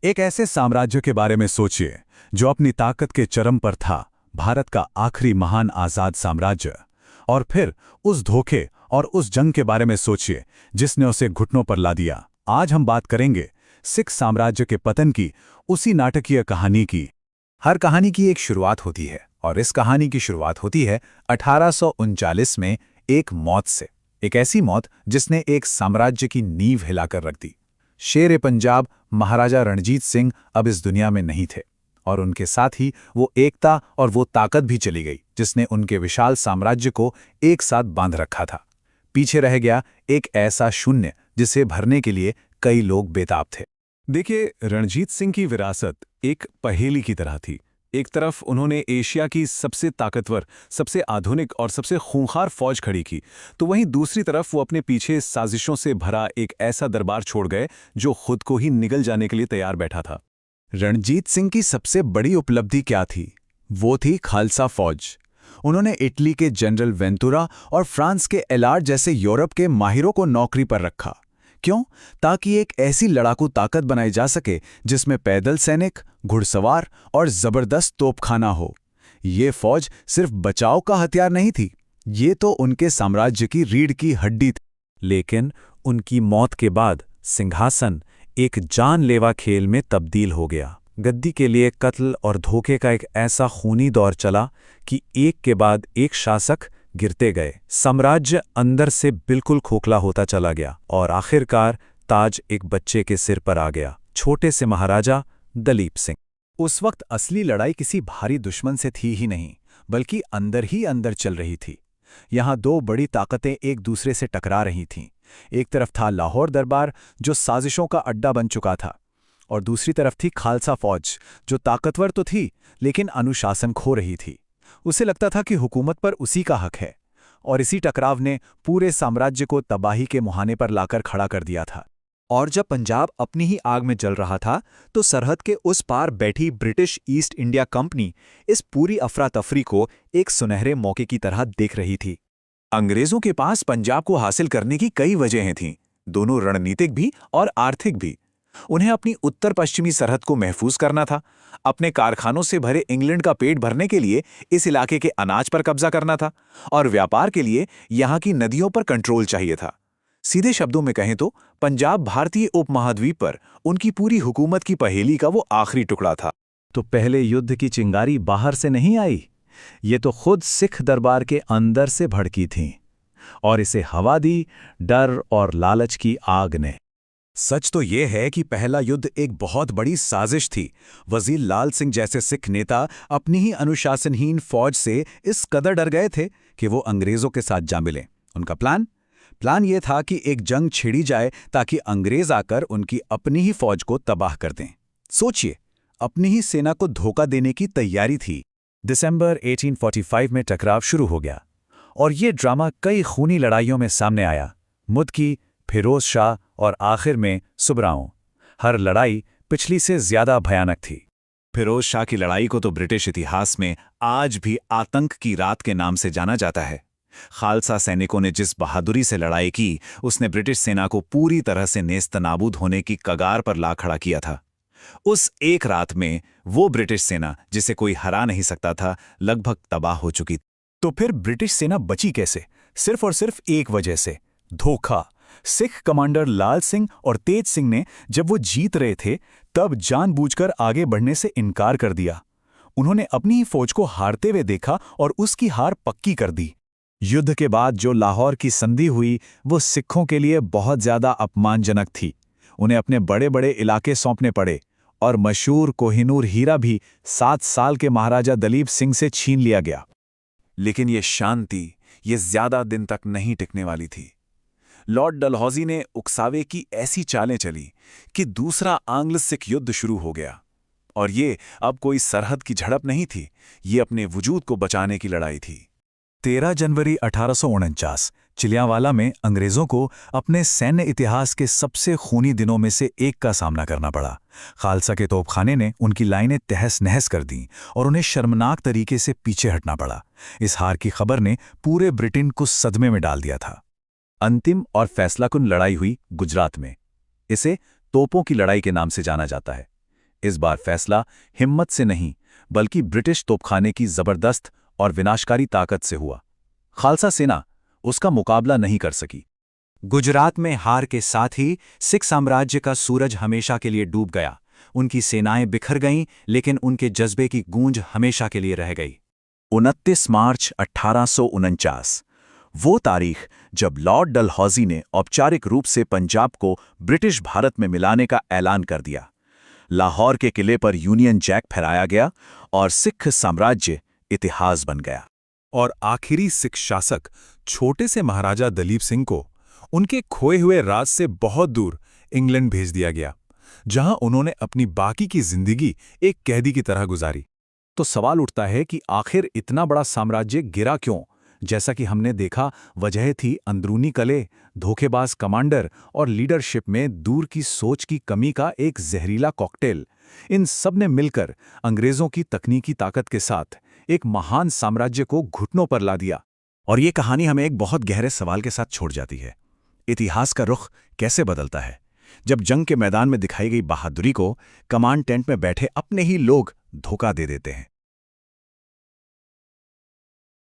एक ऐसे साम्राज्य के बारे में सोचिए जो अपनी ताकत के चरम पर था, भारत का आखिरी महान आजाद साम्राज्य। और फिर उस धोखे और उस जंग के बारे में सोचिए जिसने उसे घुटनों पर ला दिया। आज हम बात करेंगे सिख साम्राज्य के पतन की, उसी नाटकीय कहानी की। हर कहानी की एक शुरुआत होती है और इस कहानी की शुरुआत होती है 1839 में एक मौत से। एक ऐसी मौत जिसने एक साम्राज्य की नींव हिलाकर रख दी। शेर-ए-पंजाब महाराजा रणजीत सिंह अब इस दुनिया में नहीं थे और उनके साथ ही वो एकता और वो ताकत भी चली गई जिसने उनके विशाल साम्राज्य को एक साथ बांध रखा था। पीछे रह गया एक ऐसा शून्य जिसे भरने के लिए कई लोग बेताब थे। देखिए, रणजीत सिंह की विरासत एक पहेली की तरह थी। एक तरफ उन्होंने एशिया की सबसे ताकतवर, सबसे आधुनिक और सबसे खूंखार फौज खड़ी की, तो वहीं दूसरी तरफ वो अपने पीछे साजिशों से भरा एक ऐसा दरबार छोड़ गए जो खुद को ही निगल जाने के लिए तैयार बैठा था। रणजीत सिंह की सबसे बड़ी उपलब्धि क्या थी? वो थी खालसा फौज। उन्होंने इटली के जनरल वेंतुरा और फ्रांस के एलार्ड जैसे यूरोप के माहिरों को नौकरी पर रखा। क्यों? ताकि एक ऐसी लड़ाकू ताकत बनाई जा सके जिसमें पैदल सैनिक, घुड़सवार और जबरदस्त तोपखाना हो। ये फौज सिर्फ बचाव का हथियार नहीं थी, ये तो उनके साम्राज्य की रीढ़ की हड्डी थी। लेकिन उनकी मौत के बाद सिंहासन एक जानलेवा खेल में तब्दील हो गया। गद्दी के लिए कत्ल और धोखे का एक ऐसा खूनी दौर चला कि एक के बाद एक शासक गिरते गए। साम्राज्य अंदर से बिल्कुल खोखला होता चला गया और आखिरकार ताज एक बच्चे के सिर पर आ गया, छोटे से महाराजा दलीप सिंह। उस वक्त असली लड़ाई किसी भारी दुश्मन से थी ही नहीं, बल्कि अंदर ही अंदर चल रही थी। यहाँ दो बड़ी ताकतें एक दूसरे से टकरा रही थीं। एक तरफ था लाहौर दरबार जो साजिशों का अड्डा बन चुका था, और दूसरी तरफ थी खालसा फौज जो ताकतवर तो थी लेकिन अनुशासन खो रही थी। उसे लगता था कि हुकूमत पर उसी का हक है, और इसी टकराव ने पूरे साम्राज्य को तबाही के मुहाने पर लाकर खड़ा कर दिया था। और जब पंजाब अपनी ही आग में जल रहा था तो सरहद के उस पार बैठी ब्रिटिश ईस्ट इंडिया कंपनी इस पूरी अफरा तफरी को एक सुनहरे मौके की तरह देख रही थी। अंग्रेजों के पास पंजाब को हासिल करने की कई वजहें थीं, दोनों रणनीतिक भी और आर्थिक भी। उन्हें अपनी उत्तर पश्चिमी सरहद को महफूज करना था, अपने कारखानों से भरे इंग्लैंड का पेट भरने के लिए इस इलाके के अनाज पर कब्जा करना था, और व्यापार के लिए यहाँ की नदियों पर कंट्रोल चाहिए था। सीधे शब्दों में कहें तो पंजाब भारतीय उपमहाद्वीप पर उनकी पूरी हुकूमत की पहेली का वो आखिरी टुकड़ा था। तो पहले युद्ध की चिंगारी बाहर से नहीं आई, ये तो खुद सिख दरबार के अंदर से भड़की थी, और इसे हवा दी डर और लालच की आग ने। सच तो ये है कि पहला युद्ध एक बहुत बड़ी साजिश थी। वजीर लाल सिंह जैसे सिख नेता अपनी ही अनुशासनहीन फौज से इस कदर डर गए थे कि वो अंग्रेजों के साथ जा मिलें। उनका प्लान ये था कि एक जंग छिड़ी जाए ताकि अंग्रेज आकर उनकी अपनी ही फौज को तबाह कर दें। सोचिए, अपनी ही सेना को धोखा देने की तैयारी थी। दिसंबर 1845 में टकराव शुरू हो गया और ये ड्रामा कई खूनी लड़ाइयों में सामने आया। मुदकी, फिरोज शाह और आखिर में सुबराओं। हर लड़ाई पिछली से ज्यादा भयानक थी। फिरोज शाह की लड़ाई को तो ब्रिटिश इतिहास में आज भी आतंक की रात के नाम से जाना जाता है। खालसा सैनिकों ने जिस बहादुरी से लड़ाई की, उसने ब्रिटिश सेना को पूरी तरह से नेस्तनाबूद होने की कगार पर ला खड़ा किया था। उस एक रात में वो ब्रिटिश सेना जिसे कोई हरा नहीं सकता था, लगभग तबाह हो चुकी। तो फिर ब्रिटिश सेना बची कैसे? सिर्फ और सिर्फ एक वजह से, धोखा। सिख कमांडर लाल सिंह और तेज सिंह ने जब वो जीत रहे थे तब जानबूझकर आगे बढ़ने से इनकार कर दिया। उन्होंने अपनी ही फौज को हारते हुए देखा और उसकी हार पक्की कर दी। युद्ध के बाद जो लाहौर की संधि हुई वो सिखों के लिए बहुत ज्यादा अपमानजनक थी। उन्हें अपने बड़े बड़े इलाके सौंपने पड़े और मशहूर कोहिनूर हीरा भी 7 साल के महाराजा दलीप सिंह से छीन लिया गया। लेकिन ये शांति ये ज्यादा दिन तक नहीं टिकने वाली थी। लॉर्ड डलहौजी ने उकसावे की ऐसी चालें चली कि दूसरा आंग्ल सिख युद्ध शुरू हो गया, और ये अब कोई सरहद की झड़प नहीं थी, ये अपने वजूद को बचाने की लड़ाई थी। 13 जनवरी 1849 चिलियांवाला में अंग्रेजों को अपने सैन्य इतिहास के सबसे खूनी दिनों में से एक का सामना करना पड़ा। खालसा के तोपखाने ने उनकी लाइनें तहस नहस कर दीं और उन्हें शर्मनाक तरीके से पीछे हटना पड़ा। इस हार की खबर ने पूरे ब्रिटेन को सदमे में डाल दिया था। अंतिम और फैसलाकुन लड़ाई हुई गुजरात में। इसे तोपों की लड़ाई के नाम से जाना जाता है। इस बार फैसला हिम्मत से नहीं बल्कि ब्रिटिश तोपखाने की जबरदस्त और विनाशकारी ताकत से हुआ। खालसा सेना उसका मुकाबला नहीं कर सकी। गुजरात में हार के साथ ही सिख साम्राज्य का सूरज हमेशा के लिए डूब गया। उनकी सेनाएं बिखर गईं, लेकिन उनके जज्बे की गूंज हमेशा के लिए रह गई। 29 मार्च 1849 वो तारीख जब लॉर्ड डलहौजी ने औपचारिक रूप से पंजाब को ब्रिटिश भारत में मिलाने का ऐलान कर दिया। लाहौर के किले पर यूनियन जैक फहराया गया और सिख साम्राज्य इतिहास बन गया। और आखिरी सिख शासक छोटे से महाराजा दलीप सिंह को उनके खोए हुए राज से बहुत दूर इंग्लैंड भेज दिया गया, जहां उन्होंने अपनी बाकी की जिंदगी एक कैदी की तरह गुजारी। तो सवाल उठता है कि आखिर इतना बड़ा साम्राज्य गिरा क्यों? जैसा कि हमने देखा, वजह थी अंदरूनी कले, धोखेबाज कमांडर और लीडरशिप में दूर की सोच की कमी का एक जहरीला कॉकटेल। इन सब ने मिलकर अंग्रेजों की तकनीकी ताकत के साथ एक महान साम्राज्य को घुटनों पर ला दिया। और ये कहानी हमें एक बहुत गहरे सवाल के साथ छोड़ जाती है। इतिहास का रुख कैसे बदलता है जब जंग के मैदान में दिखाई गई बहादुरी को कमांड टेंट में बैठे अपने ही लोग धोखा दे देते हैं?